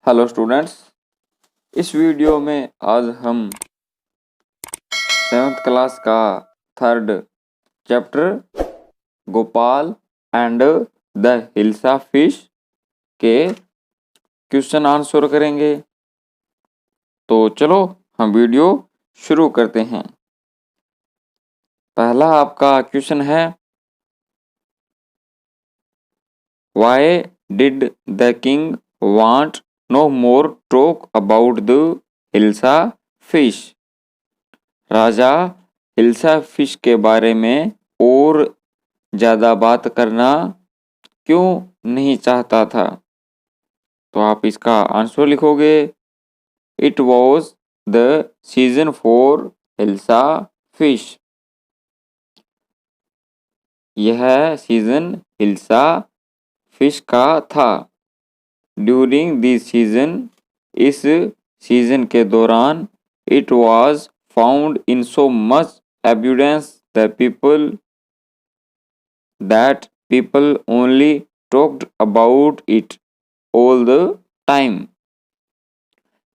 Hello students, इस video में आज हम 7th क्लास का 3rd chapter Gopal and the hilsa fish के क्वेश्चन आंसर करेंगे। तो चलो हम वीडियो शुरू करते हैं। पहला आपका क्वेश्चन है, why did the king want no more talk about the hilsa fish? राजा हिल्सा फिश के बारे में और ज़्यादा बात करना क्यों नहीं चाहता था? तो आप इसका आंसर लिखोगे, it was the season for hilsa fish. यह सीजन हिल्सा फिश का था। ड्यूरिंग दिस सीजन, इस सीजन के दौरान, it was found in so much abundance that people only talked about it all the time.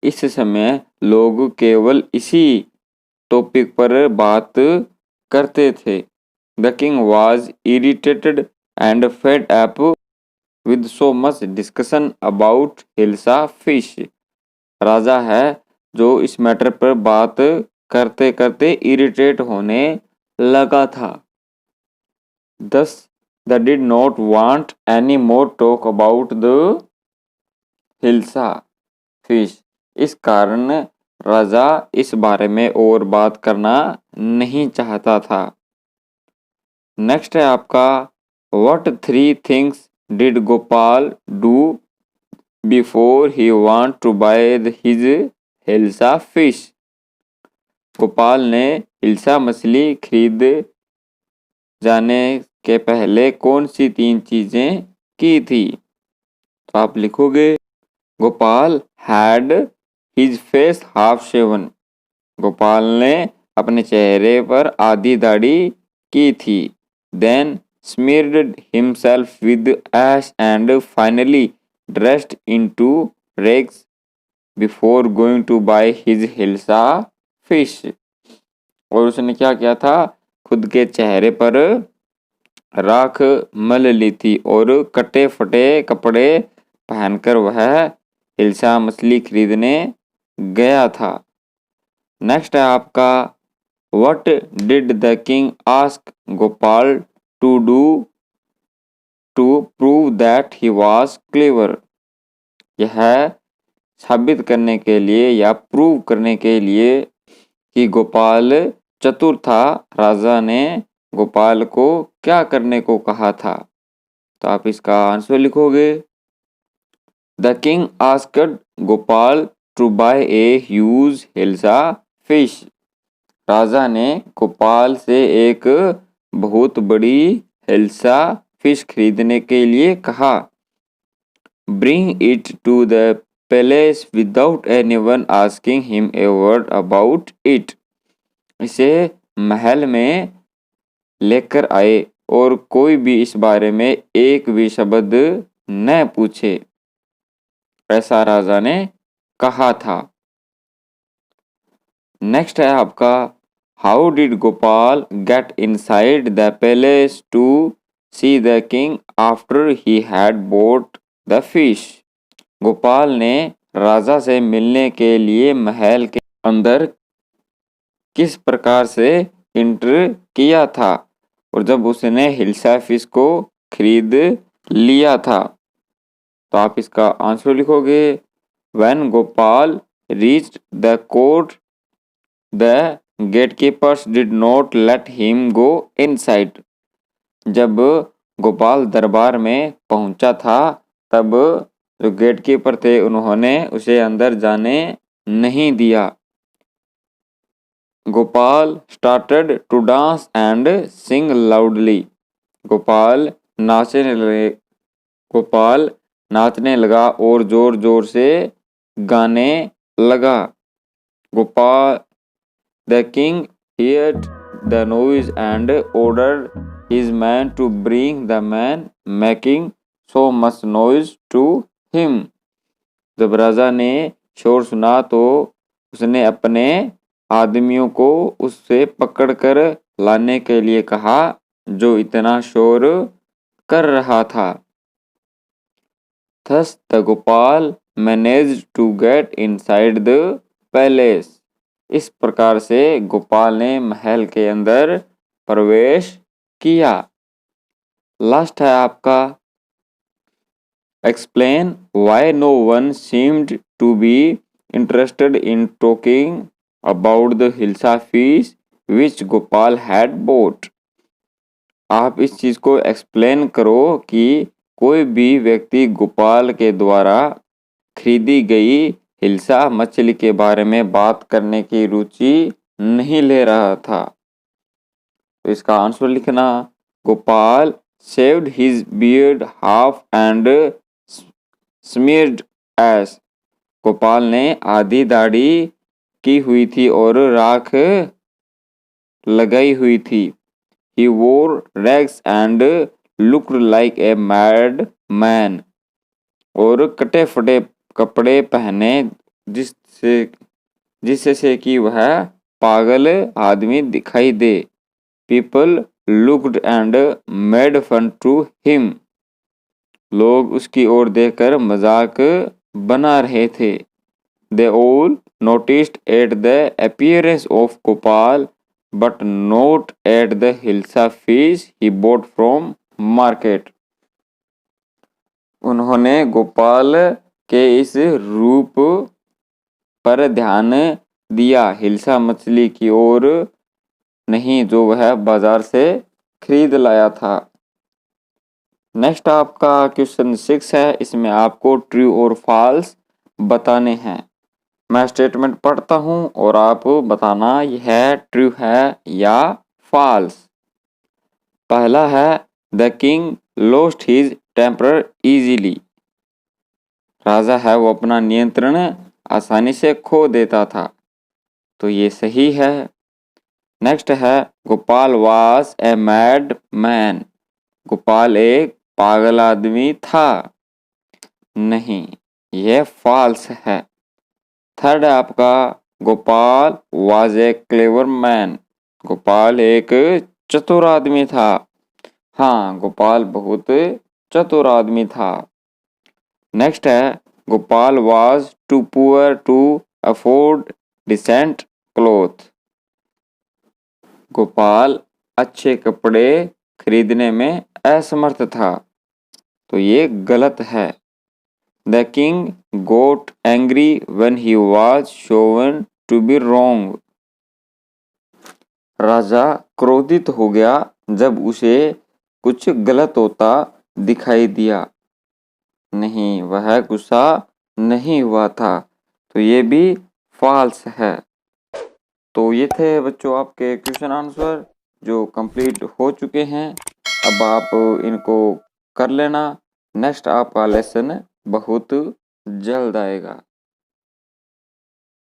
इस समय लोग केवल इसी टॉपिक पर बात करते थे। The king was irritated and fed up with so much discussion about hilsa fish. राजा है जो इस मैटर पर बात करते करते इरिटेट होने लगा था। Thus, they did not want any more talk about the hilsa fish. इस कारण राजा इस बारे में और बात करना नहीं चाहता था। नेक्स्ट है आपका, What 3 things did Gopal do before he want to buy his hilsa fish? Gopal ने हिल्सा मछली खरीद जाने के पहले कौन सी 3 चीजें की थी? तो आप लिखोगे, Gopal had his face half shaven. Gopal ने अपने चेहरे पर आधी दाढ़ी की थी। Then smeared himself with ash and finally dressed into rags before going to buy his hilsa fish. और उसने क्या किया था? खुद के चेहरे पर राख मल ली थी और कटे फटे कपड़े पहनकर वह हिल्सा मछली खरीदने गया था। नेक्स्ट है आपका, what did the king ask Gopal to do to prove that he was clever? यह साबित करने के लिए या प्रूव करने के लिए कि गोपाल चतुर था, राजा ने गोपाल को क्या करने को कहा था? तो आप इसका आंसर लिखोगे, the king asked Gopal to buy a huge hilsa fish. राजा ने गोपाल से एक बहुत बड़ी हिल्सा फिश खरीदने के लिए कहा। Bring it to the palace without anyone asking him a word about it. इसे महल में लेकर आए और कोई भी इस बारे में एक भी शब्द न पूछे, ऐसा राजा ने कहा था। नेक्स्ट है आपका, how did Gopal get inside the palace to see the king after he had bought the fish? Gopal ने राजा से मिलने के लिए महल के अंदर किस प्रकार से इंटर किया था और जब उसने हिल्सा फिश को खरीद लिया था? तो आप इसका आंसर लिखोगे, when Gopal reached the court the gatekeepers did not let him go inside. जब गोपाल दरबार में पहुंचा था तब जो गेटकीपर थे उन्होंने उसे अंदर जाने नहीं दिया। Gopal started to dance and sing loudly. Gopal नाचने लगा और जोर जोर से गाने लगा। Gopal the king heard the noise and ordered his man to bring the man making so much noise to him. जब राजा ने शोर सुना तो उसने अपने आदमियों को उससे पकड़कर लाने के लिए कहा जो इतना शोर कर रहा था। Thus the Gopal managed to get inside the palace. इस प्रकार से गोपाल ने महल के अंदर प्रवेश किया। लास्ट है आपका explain why no one seemed to be interested in talking about the Hilsa fish which Gopal had bought. आप इस चीज को एक्सप्लेन करो कि कोई भी व्यक्ति गोपाल के द्वारा खरीदी गई हिल्सा मछली के बारे में बात करने की रुचि नहीं ले रहा था। तो इसका आंसर लिखना, Gopal shaved his beard half and smeared as. Gopal ने आधी दाढ़ी की हुई थी और राख लगाई हुई थी। He wore rags and looked like a madman. और कटे फटे कपड़े पहने जिससे कि वह पागल आदमी दिखाई दे। People looked and made fun to him. लोग उसकी ओर देखकर मजाक बना रहे थे। They all noticed at the appearance of Gopal but not at the Hilsa fish he bought from market. उन्होंने गोपाल के इस रूप पर ध्यान दिया, हिल्सा मछली की ओर नहीं जो वह बाजार से खरीद लाया था। नेक्स्ट आपका क्वेश्चन 6 है। इसमें आपको ट्रू और फॉल्स बताने हैं। मैं स्टेटमेंट पढ़ता हूं और आप बताना यह ट्रू है या फॉल्स। पहला है the king lost his temper easily. राजा है वो अपना नियंत्रण आसानी से खो देता था, तो ये सही है। नेक्स्ट है Gopal was a mad man. Gopal एक पागल आदमी था, नहीं, यह फॉल्स है। थर्ड है आपका Gopal was a clever man. Gopal एक चतुर आदमी था, हाँ, गोपाल बहुत चतुर आदमी था। नेक्स्ट है Gopal was too poor to afford decent cloth. Gopal अच्छे कपड़े खरीदने में असमर्थ था, तो ये गलत है। The king got angry when he was shown to be wrong. राजा क्रोधित हो गया जब उसे कुछ गलत होता दिखाई दिया, नहीं, वह गुस्सा नहीं हुआ था, तो ये भी फॉल्स है। तो ये थे बच्चों आपके क्वेश्चन आंसर जो कंप्लीट हो चुके हैं। अब आप इनको कर लेना। नेक्स्ट आपका लेसन बहुत जल्द आएगा।